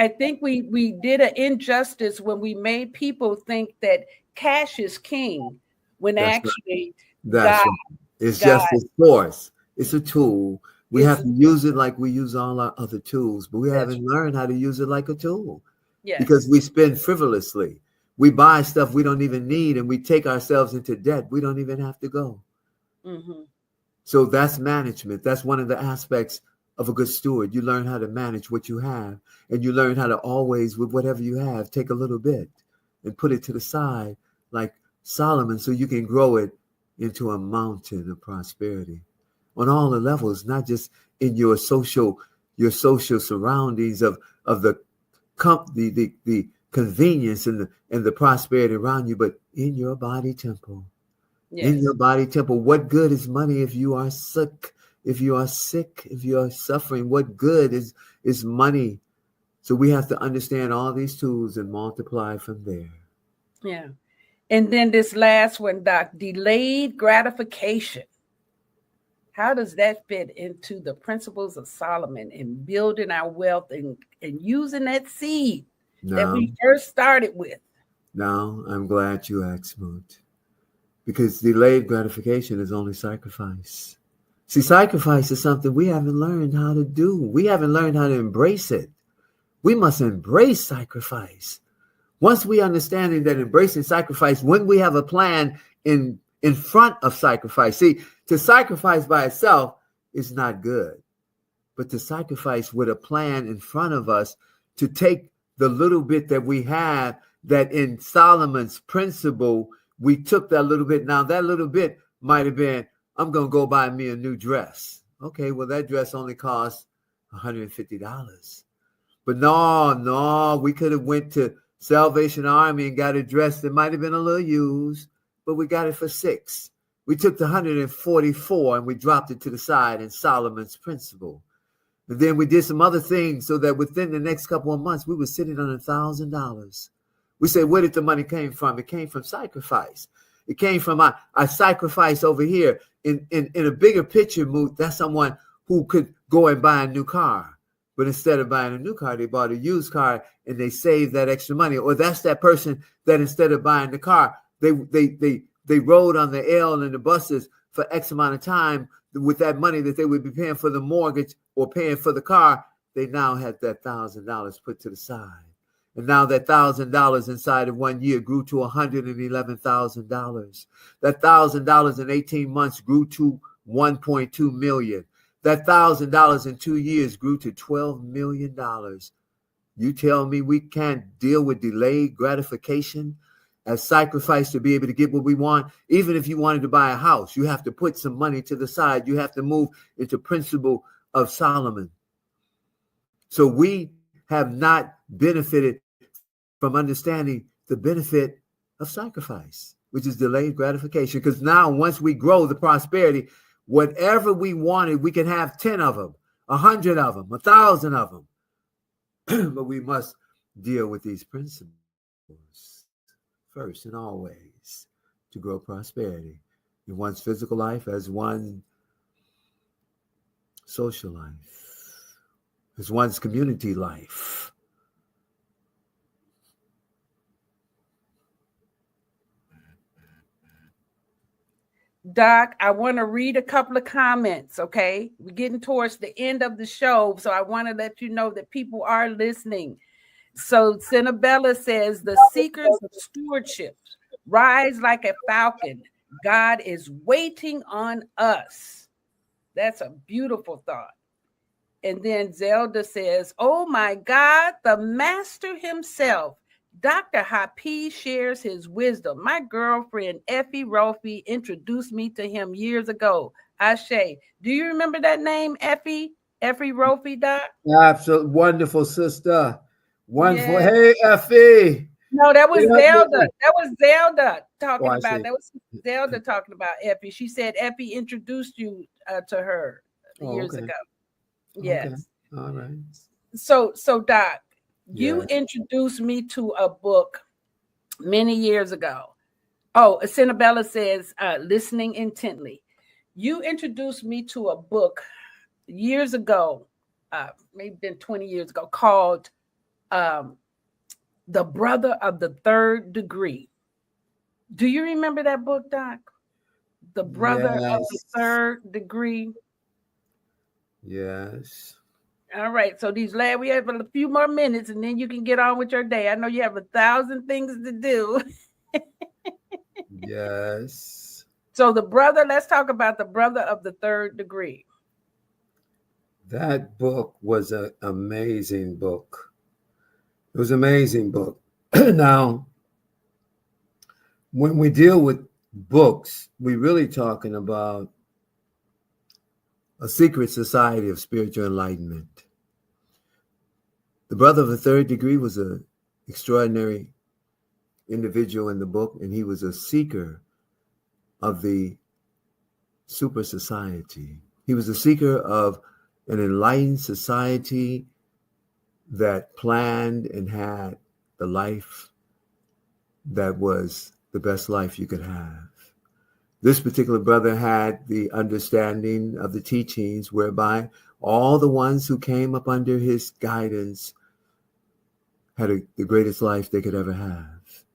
did an injustice when we made people think that cash is king, when That's actually right. It's just a force. It's a tool. We have to use it like we use all our other tools, but we haven't learned how to use it like a tool. Yes. Because we spend frivolously. We buy stuff we don't even need, and we take ourselves into debt we don't even have to go. Mm-hmm. So that's management. That's one of the aspects of a good steward. You learn how to manage what you have, and you learn how to always, with whatever you have, take a little bit and put it to the side like Solomon so you can grow it into a mountain of prosperity on all the levels, not just in your social surroundings of the convenience and the prosperity around you, but in your body temple. Yes. In your body temple. What good is money if you are sick? If you are sick, if you are suffering, what good is money? So we have to understand all these tools and multiply from there. Yeah. And then this last one, Doc, delayed gratification. How does that fit into the principles of Solomon in building our wealth and using that seed that we first started with? Now, I'm glad you asked, Moot, because delayed gratification is only sacrifice. See, sacrifice is something we haven't learned how to do. We haven't learned how to embrace it. We must embrace sacrifice. Once we understand that embracing sacrifice, when we have a plan in front of sacrifice. See, to sacrifice by itself is not good, but to sacrifice with a plan in front of us to take the little bit that we have, that in Solomon's principle, we took that little bit. Now, that little bit might have been, I'm going to go buy me a new dress. Okay, well, that dress only costs $150. But no, we could have went to Salvation Army and got a dress that might have been a little used, but we got it for $6. We took the 144 and we dropped it to the side in Solomon's principle. And then we did some other things so that within the next couple of months, we were sitting on $1,000. We say, where did the money came from? It came from sacrifice. It came from I sacrifice over here. In a bigger picture, Moot, that's someone who could go and buy a new car. But instead of buying a new car, they bought a used car and they saved that extra money. Or that's that person that instead of buying the car, they rode on the L and the buses for X amount of time with that money that they would be paying for the mortgage or paying for the car. They now had that $1,000 put to the side. And now that $1,000 inside of 1 year grew to $111,000. That $1,000 in 18 months grew to $1.2 million. That $1,000 in 2 years grew to $12 million. You tell me we can't deal with delayed gratification as sacrifice to be able to get what we want? Even if you wanted to buy a house, you have to put some money to the side. You have to move into principle of Solomon. So we have not benefited from understanding the benefit of sacrifice, which is delayed gratification. Because now, once we grow the prosperity, whatever we wanted, we can have 10 of them, 100 of them, 1,000 of them. But we must deal with these principles first and always to grow prosperity in one's physical life, as one's social life, as one's community life. Doc, I want to read a couple of comments, okay? We're getting towards the end of the show, so I want to let you know that people are listening. So Cinabella says, the seekers of stewardship rise like a falcon. God is waiting on us. That's a beautiful thought. And then Zelda says, oh my God, the master himself, Dr. Hapi, shares his wisdom. My girlfriend, Effie Rofi, introduced me to him years ago. Ashe. Do you remember that name, Effie? Effie Rofi, Doc? Absolutely. Wonderful, sister. Wonderful. Yes. Hey, Effie. No, that was Zelda. That was Zelda talking Oh, about. That was Zelda talking about Effie. She said Effie introduced you to her years ago. Yes. Okay. All right. So Doc, you introduced me to a book many years ago. Oh, Cinabella says, listening intently. You introduced me to a book years ago, maybe been 20 years ago, called The Brother of the Third Degree. Do you remember that book, Doc? The Brother of the Third Degree. Yes. All right. So we have a few more minutes and then you can get on with your day. I know you have 1,000 things to do. Yes. So let's talk about The Brother of the Third Degree. That book was an amazing book. It was an amazing book. Now, when we deal with books, we're really talking about a secret society of spiritual enlightenment. The Brother of the Third Degree was an extraordinary individual in the book, and he was a seeker of the super society. He was a seeker of an enlightened society that planned and had the life that was the best life you could have. This particular brother had the understanding of the teachings whereby all the ones who came up under his guidance had the greatest life they could ever have.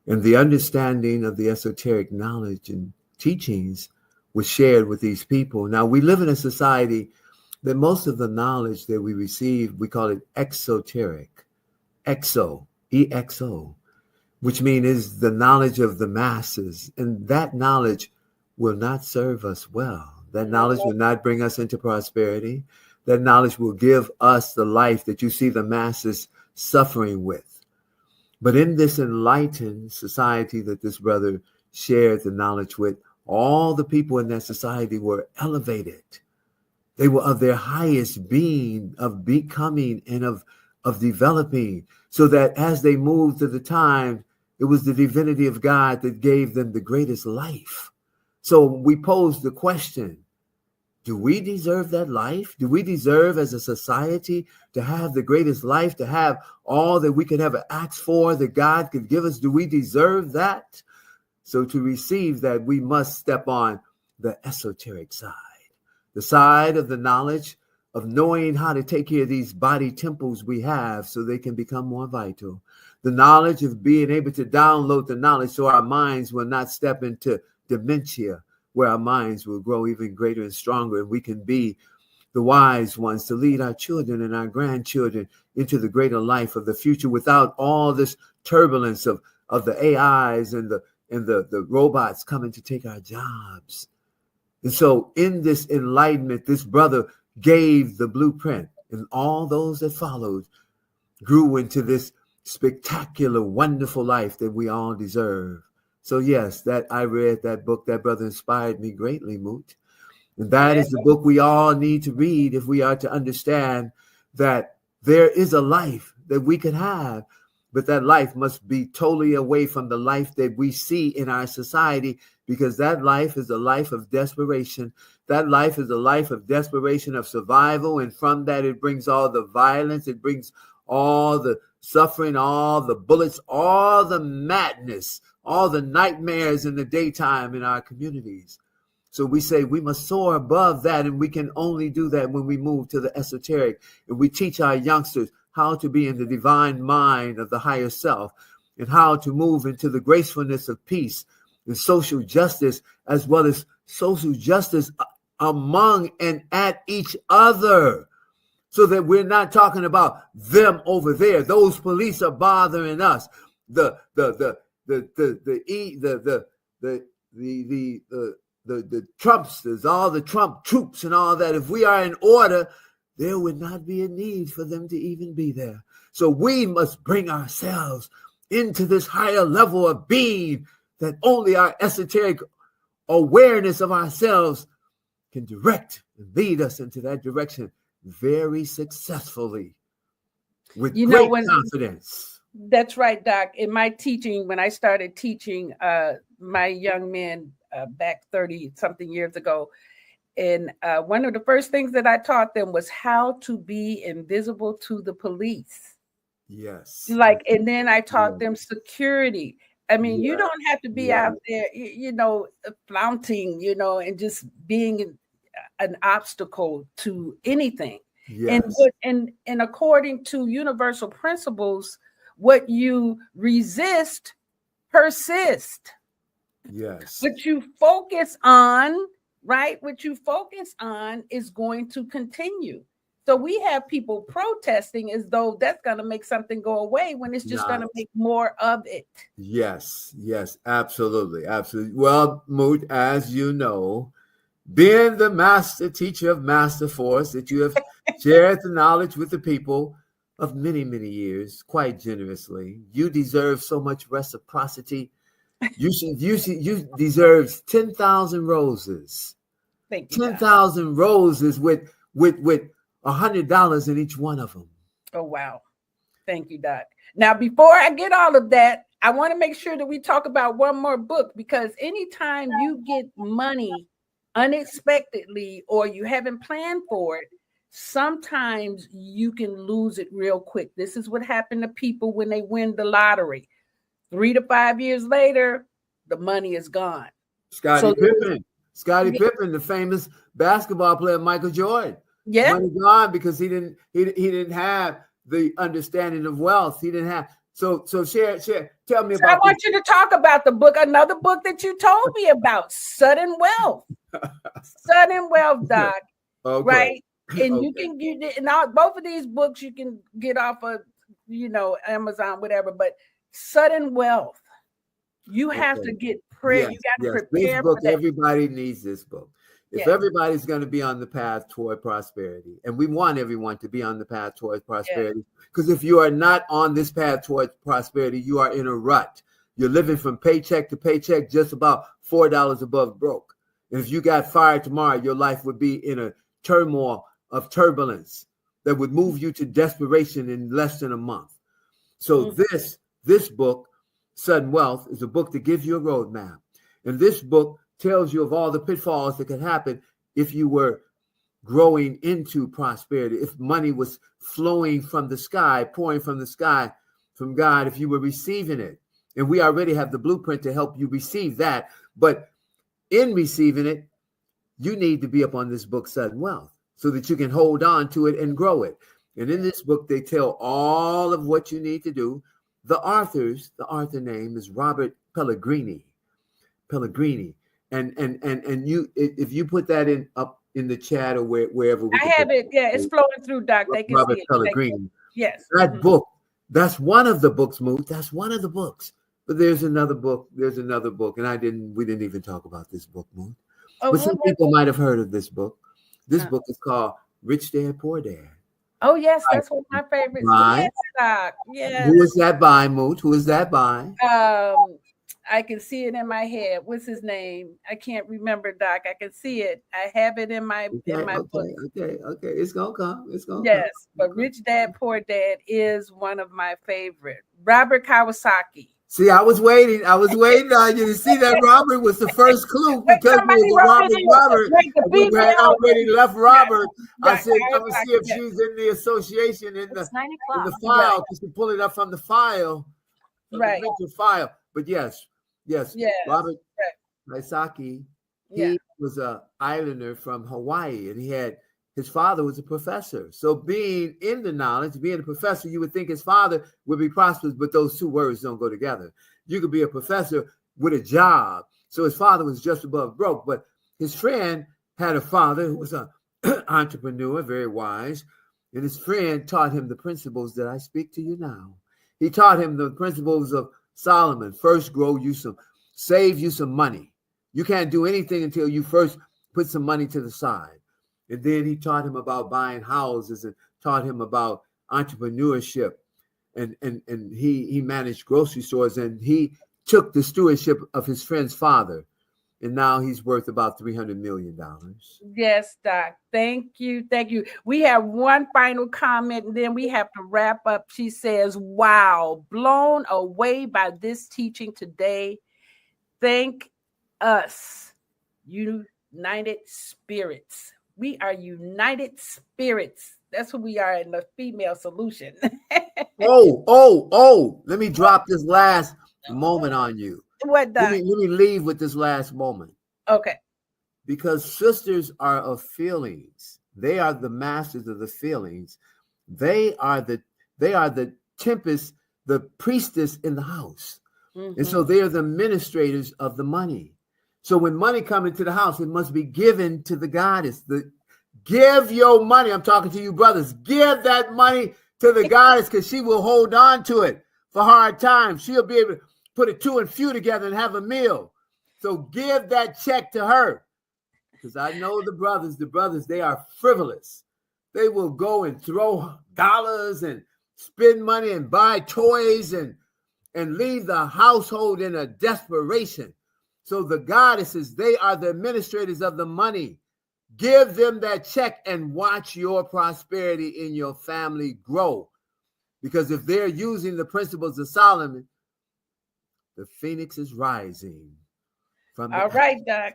And the understanding of the esoteric knowledge and teachings was shared with these people. Now, we live in a society that most of the knowledge that we receive, we call it exoteric, EXO, which means is the knowledge of the masses. And that knowledge will not serve us well. That knowledge will not bring us into prosperity. That knowledge will give us the life that you see the masses suffering with. But in this enlightened society that this brother shared the knowledge with, all the people in that society were elevated. They were of their highest being, of becoming and of developing, so that as they moved through the time, it was the divinity of God that gave them the greatest life. So we pose the question, do we deserve that life? Do we deserve as a society to have the greatest life, to have all that we could ever ask for that God could give us? Do we deserve that? So to receive that, we must step on the esoteric side, the side of the knowledge of knowing how to take care of these body temples we have so they can become more vital. The knowledge of being able to download the knowledge so our minds will not step into dementia, where our minds will grow even greater and stronger, and we can be the wise ones to lead our children and our grandchildren into the greater life of the future without all this turbulence of the AIs and the robots coming to take our jobs. And so in this enlightenment, this brother gave the blueprint, and all those that followed grew into this spectacular, wonderful life that we all deserve. So yes, that I read that book. That brother inspired me greatly, Moot. And that is the book we all need to read if we are to understand that there is a life that we could have, but that life must be totally away from the life that we see in our society, because that life is a life of desperation. That life is a life of desperation, of survival. And from that, it brings all the violence. It brings all the suffering, all the bullets, all the madness, all the nightmares in the daytime in our communities. So we say we must soar above that, and we can only do that when we move to the esoteric, and we teach our youngsters how to be in the divine mind of the higher self, and how to move into the gracefulness of peace and social justice, as well as social justice among and at each other, so that we're not talking about them over there. Those police are bothering us. The Trumpsters, all the Trump troops and all that. If we are in order, there would not be a need for them to even be there. So we must bring ourselves into this higher level of being that only our esoteric awareness of ourselves can direct and lead us into that direction very successfully with great confidence. That's right, Doc. In my teaching, when I started teaching my young men back 30-something years ago, and one of the first things that I taught them was how to be invisible to the police. Yes. And then I taught them security. I mean, you don't have to be out there, flaunting, and just being an obstacle to anything. Yes. And according to universal principles, what you resist persists. Yes. What you focus on, right? What you focus on is going to continue. So we have people protesting as though that's going to make something go away, when it's just going to make more of it. Yes, absolutely. Well, Moot, as you know, being the master teacher of Master Force, that you have shared the knowledge with the people of many, many years, quite generously. You deserve so much reciprocity. You deserve 10,000 roses. Thank you. 10,000 roses with $100 in each one of them. Oh, wow. Thank you, Doc. Now, before I get all of that, I want to make sure that we talk about one more book, because anytime you get money unexpectedly or you haven't planned for it, sometimes you can lose it real quick. This is what happened to people when they win the lottery. 3 to 5 years later, the money is gone. Scottie Pippen, the famous basketball player, Michael Jordan. Yeah, money gone because he didn't have the understanding of wealth. He didn't have. So tell me about. I want you to talk about the book, another book that you told me about, Sudden Wealth. Sudden Wealth, Doc. Okay. Right, and Okay. you can get both of these books you can get off of Amazon, whatever. But Sudden Wealth, you have to get prayer. Yes, you got to this prepare book, for that. everybody needs this book. If everybody's going to be on the path toward prosperity, and we want everyone to be on the path towards prosperity, because if you are not on this path towards prosperity, you are in a rut. You're living from paycheck to paycheck, just about $4 above broke. And if you got fired tomorrow, your life would be in a turmoil of turbulence that would move you to desperation in less than a month. So this book, Sudden Wealth, is a book that gives you a roadmap. And this book tells you of all the pitfalls that could happen if you were growing into prosperity, if money was flowing from the sky, pouring from the sky from God, if you were receiving it. And we already have the blueprint to help you receive that. But in receiving it, you need to be up on this book, Sudden Wealth, so that you can hold on to it and grow it. And in this book, they tell all of what you need to do. The author name is Robert Pellegrini. And you, if you put that up in the chat or wherever we I have it. Yeah, it's flowing through, Doc. They can Robert see it. Pellegrini. Yes. That book, that's one of the books, Moot. That's one of the books. But there's another book. And we didn't even talk about this book, Moot. But some people might have heard of this book. This book is called Rich Dad, Poor Dad. Oh, yes, that's one of my favorites. Yes, Doc. Yes. Who is that by, Moot? Who is that by? I can see it in my head. What's his name? I can't remember, Doc. I can see it. I have it in my book. Okay. It's gonna come. Yes, but Rich Dad, Poor Dad is one of my favorite. Robert Kiyosaki. See, I was waiting on you to see that Robert was the first clue because it was Robert. We had already left Robert. I said, I'm gonna see if she's in the association in the file. Because you pull it up from the file, right? The file. But yes, Robert Kiyosaki. He was an islander from Hawaii, and his father was a professor. So being in the knowledge, being a professor, you would think his father would be prosperous, but those two words don't go together. You could be a professor with a job. So his father was just above broke, but his friend had a father who was an entrepreneur, very wise. And his friend taught him the principles that I speak to you now. He taught him the principles of Solomon. First, save you some money. You can't do anything until you first put some money to the side. And then he taught him about buying houses and taught him about entrepreneurship. And he managed grocery stores, and he took the stewardship of his friend's father. And now he's worth about $300 million. Yes, Doc. Thank you. We have one final comment, and then we have to wrap up. She says, wow, blown away by this teaching today. Thank us, united spirits. We are united spirits. That's who we are in the female solution. Let me drop this last moment on you. What, Doc? Let me leave with this last moment. Okay. Because sisters are of feelings. They are the masters of the feelings. They are the tempest, the priestess in the house. Mm-hmm. And so they are the administrators of the money. So when money comes into the house, it must be given to the goddess. Give your money. I'm talking to you brothers. Give that money to the goddess, because she will hold on to it for hard times. She'll be able to put a two and few together and have a meal. So give that check to her. Because I know the brothers, they are frivolous. They will go and throw dollars and spend money and buy toys and leave the household in a desperation. So the goddesses, they are the administrators of the money. Give them that check and watch your prosperity in your family grow. Because if they're using the principles of Solomon, the phoenix is rising. All right, Doc.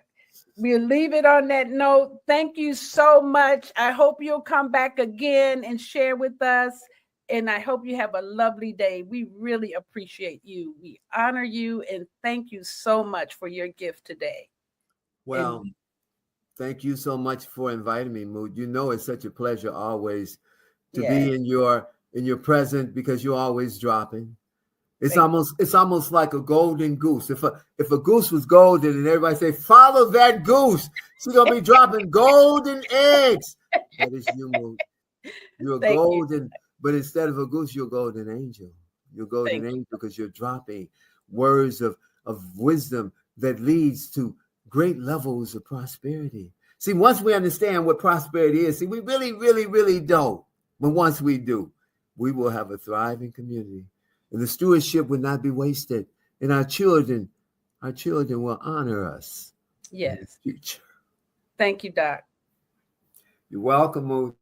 We'll leave it on that note. Thank you so much. I hope you'll come back again and share with us. And I hope you have a lovely day. We really appreciate you. We honor you, and thank you so much for your gift today. Well, thank you so much for inviting me, Mood. You know, it's such a pleasure always to be in your presence, because you're always dropping. It's almost like a golden goose. If a goose was golden and everybody say, follow that goose, she's gonna be dropping golden eggs. That is you, Mood. You're golden. But instead of a goose, you're a golden angel. You're a golden angel because you're dropping words of wisdom that leads to great levels of prosperity. See, once we understand what prosperity is, we really, really, really don't. But once we do, we will have a thriving community. And the stewardship will not be wasted. And our children will honor us. Yes. In the future. Thank you, Doc. You're welcome, Mo.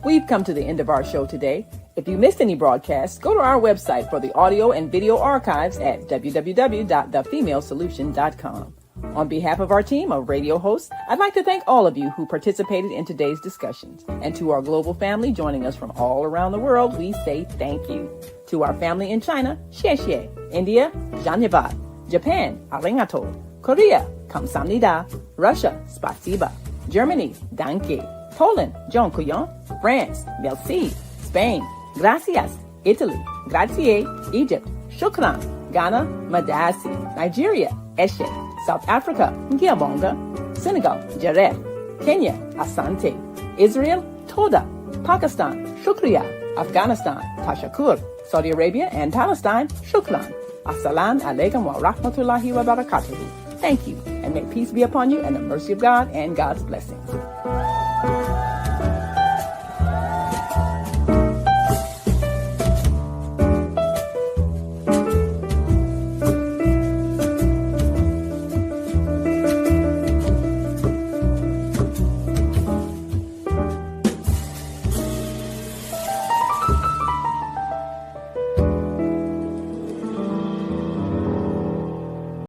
We've come to the end of our show today. If you missed any broadcasts, go to our website for the audio and video archives at www.thefemalesolution.com. On behalf of our team of radio hosts, I'd like to thank all of you who participated in today's discussions. And to our global family joining us from all around the world, we say thank you. To our family in China, xie xie. India, zhanyavad. Japan, arigato. Korea, kamsamnida. Russia, spasiba. Germany, danke. Poland, dziękuję. France, merci. Spain, gracias. Italy, grazie. Egypt, shukran. Ghana, madasi. Nigeria, eshe. South Africa, ngiyabonga. Senegal, jareh. Kenya, asante. Israel, toda. Pakistan, shukriya. Afghanistan, tashakur. Saudi Arabia and Palestine, shukran. Assalamu alaikum wa rahmatullahi wa barakatuhu. Thank you, and may peace be upon you and the mercy of God and God's blessings.